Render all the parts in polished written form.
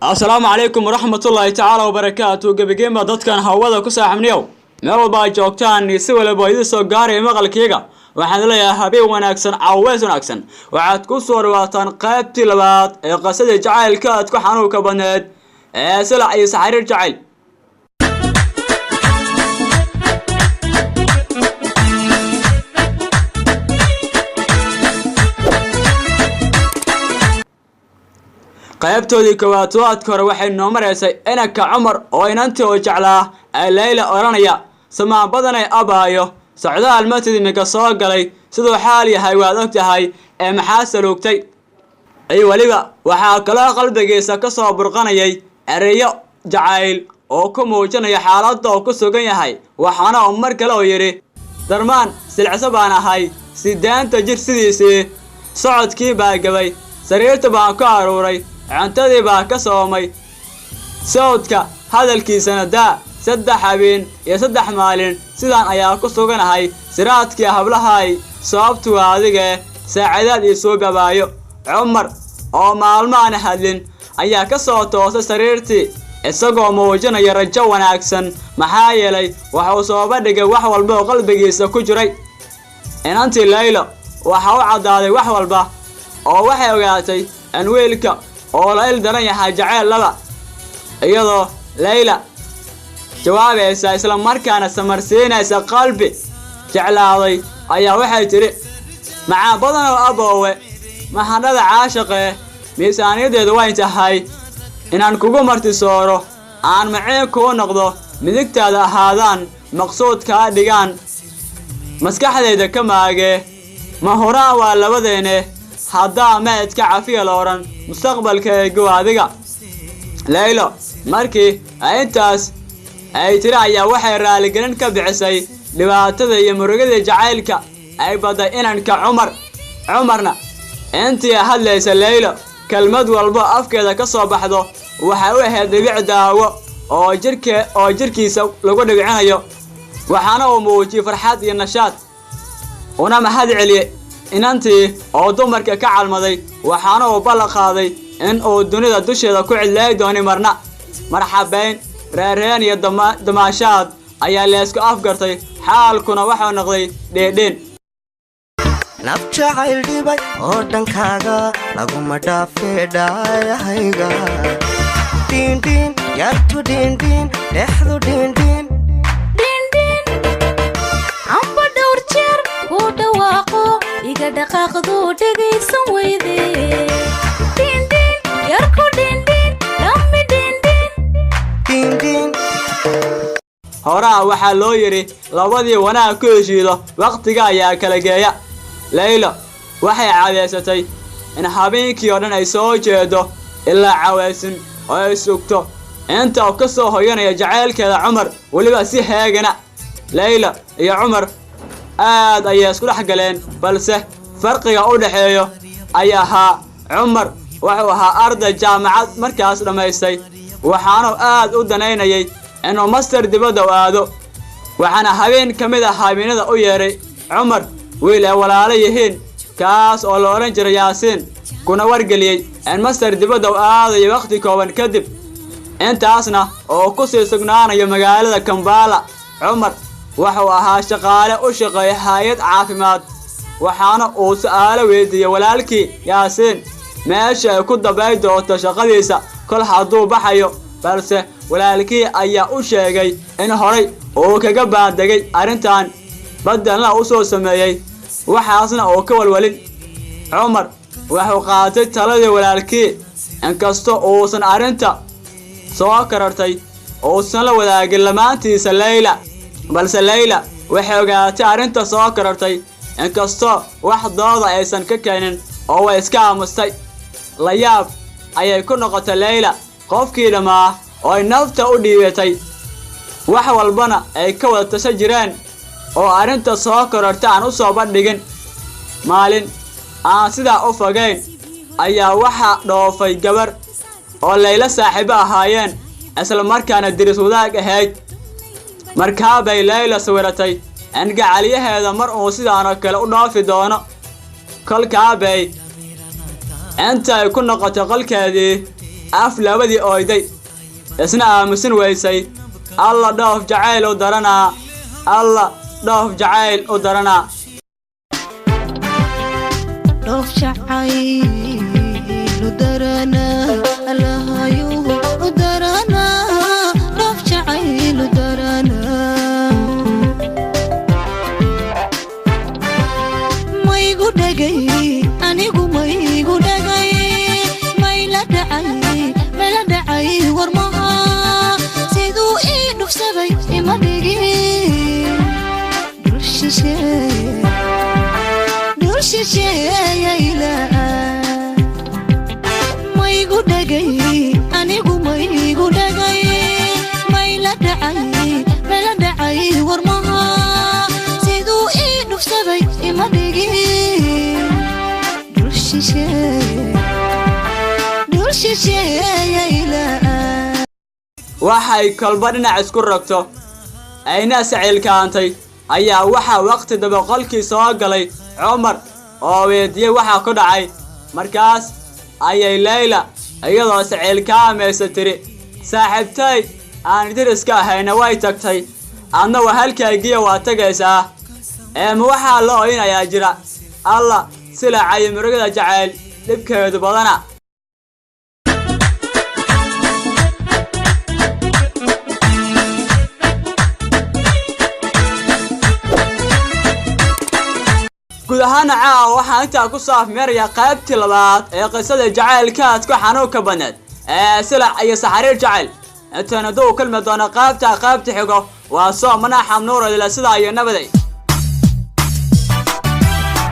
السلام عليكم ورحمة الله تعالى وبركاته قبل dadkan hawada ku saaxibniyow meel walba ay joogtaan si walba idin soo gaaray maqalkayga waxaan leeyahay habeen wanaagsan caaweys wanaagsan waxaad ku soo dhawaataan qaybtii labaad ee qasada jacaylka aad ku xanuunka badneed ee salax iyo saxariir jacayl qaybtoodii koowaad hore waxay noo mareysay inanka Cumar oo inantii oo jeclaa ay Layla oranaya samaan badan ay abaayo socdaal matidinka soo galay sidoo xaal yahay waad ogtahay ee maxaa saluugtay ay waliba waxa kala qalbigiisa ka soo burqanayay ereyo jacayl oo ku muujinaya xaaladda oo ku sugan yahay waxaana mar kale oo yiri darmaan silcisa baan ahay sidaanta jir sidiisii socodkii baa gabay sariirta baan ku aruuray cantadii baa ka soomay sawdka hadalkiisana daa saddex habeen iyo saddex maalin sidaan ayaa ku suganahay siraadkii hablahay sababtu adiga saacadaad iyo soo gabaayo Cumar oo maalmaan hadlin ayaa ka soo toosay sariirtii isagoo muujinaya rajo wanaagsan maxaa yeelay waxa uu soo bandhigay wax walba oo qalbigiisa ku jiray inantii Layla waxa uu cadaaday wax walba oo waxay ogaatay in wiilka oo la ildaran yahay jacayl laba iyadoo Layla jawaabaysa isla markaana samarsiinaysa qalbi jeclaaday ayaa waxay tiri macaa badan oo aboowe maxanada caashiqe miisaaniyadeedu way tahay inaan kugu martisooro aan maceen ku noqdo midigtaada ahaadaan maqsuudka dhigaan maskaxdayda ka maage ma horaan waa labadeene hadda ma idka cafiya looran mustaqbalkayga adiga Layla markii intaas ay tiri ayaa waxay raali gelin ka bixisay dhibaatada iyo murugada jacaylka ay baday inanka Cumarna intii hadlaysa Layla kalmad walba afkeeda ka soo baxdo waxa uu ahayd dhibic daawo oo jirkiisa lagu dhibicinayo waxaana uu muujiyay farxad iyo nashaad una mahad celiyay inantii oo dumarka ka calmaday waxaana uu ballan qaaday in uu dunida dusheeda ku cidlay dooni marna marxabayn reereen iyo damaashaad ayaa la isku afgartay xaalkuna waxa noqday dheedheen nafjacayl dhibay oo dhankaaga laguma dhaafeedhayahayga dhiindhiin yartu dhiindhiin dhexdu dhiindhiin amba dhowr jeer ku dhawaaqo iga dhaqaaqdu dhegaysan weyde dhiindhiin yarku dhiindhiin dhammi dhiindhiin horaa waxaa loo yiri labadii wanaag ku heshiido waqtiga ayaa kala geeya Layla waxay caadeysatay in habeenkii oo dhan ay soo jeedo ilaa caaweysan oo ay sugto inta uu ka soo hoyanaya jacaylkeeda Cumar waliba si heegana Layla iyo Cumar aad ayay isku dhex galeen balse farqiga u dhaxeeyo ayaa ahaa Cumar wuxuu ahaa arday jaamacad markaas dhamaystay waxaana aad u danaynayay inuu master dibadda u aado waxaana habeen kamid ah habeenada u yeeray Cumar wiil ay walaalo yihiin kaas oo la oran jiray Yaasiin kuna wargeliyay in master dibadda u aadayo waqti kooban kadib intaasna oo ku sii sugnaanayo magaalada Kampala Cumar wuxuu ahaa shaqaale u shaqeeya hay'ad caafimaad waxaana uu su'aalo weydiiyay walaalkii Yaasiin meesha ay ku dabay doonto shaqadiisa kol hadduu baxayo balse walaalkii ayaa u sheegay in horay uu kaga baadagay arintan badalna u soo sameeyay waxaasna oo ka walwalin Cumar wuxuu qaatay taladii walaalkii inkastoo uusan arinta soo karartay uusan la wadaagin lamaantiisa Layla balse Layla waxay ogaatay arinta soo karartay inkastoo wax dooda aysan ka keenin oo way iska aamustay la yaab ayay ku noqotay Layla qofkii dhamaa oo ay nafta u dhiibatay wax walbana ay ka wada tashan jireen oo arinta soo karartay aan u soo bandhigin maalin aan sidaa u fogeyn ayaa waxa dhoofay gabar oo Layla saaxiibo ahaayeen isla markaana diris wadaag ahayd markaa bay Layla sawiratay in gacaliyaheeda mar uu sidaan kale u dhoofi doono kolkaa bay inta ay ku noqotay qolkeedii af labadii ooyday isna aamusin weysay alla dhoof jacayl u daranaa alla dhoof jacayl u daranaa dhoof jacayl u daranaa allahayu u daranaa dhoof jacayl u daranaa maygu dhagay anigu maygu dhagay mayla dhacay warmaha siduu ii dhufsaday ima dhigin dul shisheeyayla maygu dhagay anigu maygu dhagay mayla dhacay warmaha siduu ii dhufsaday ima dhigin dul shisheeyayla waxay kolba dhinac isku rogto ayna sacilkaantay ayaa waxaa waqti daba qolkii soo galay cumar oo weydiiyey waxaa ku dhacay markaas ayay Layla iyadoo sacilkaamaysa tiri saaxiibtay aan diriska ahayna way tagtay adna waa halkaygiya waa tagaysaa ma waxaa la oynayaa jira alla silacay murugada jacayl dhibkeedu badana guud ahaan caawa waxaan intaa ku saafmeeraya qaybtii labaad ee qisada jacaylka aadka xanuunka badneed silac iyo saxariir jacayl intaan duu kulmi doona qaybta xigo waa soomana xamnuur ila sida ay nabaday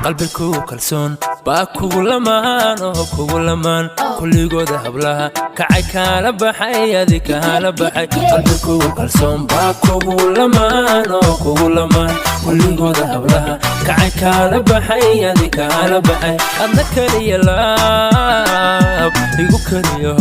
qalbigu kalsoon baa kugu lamaan oo kugu lamaan kulligooda hablaha kacay kala baxay adi kala baxay qalbigu kalsoon baa kugu lamaan oo kugu lamaan kulligooda hablaha kacay kala baxay adi kala baxay adna kaliya laab igu kaliya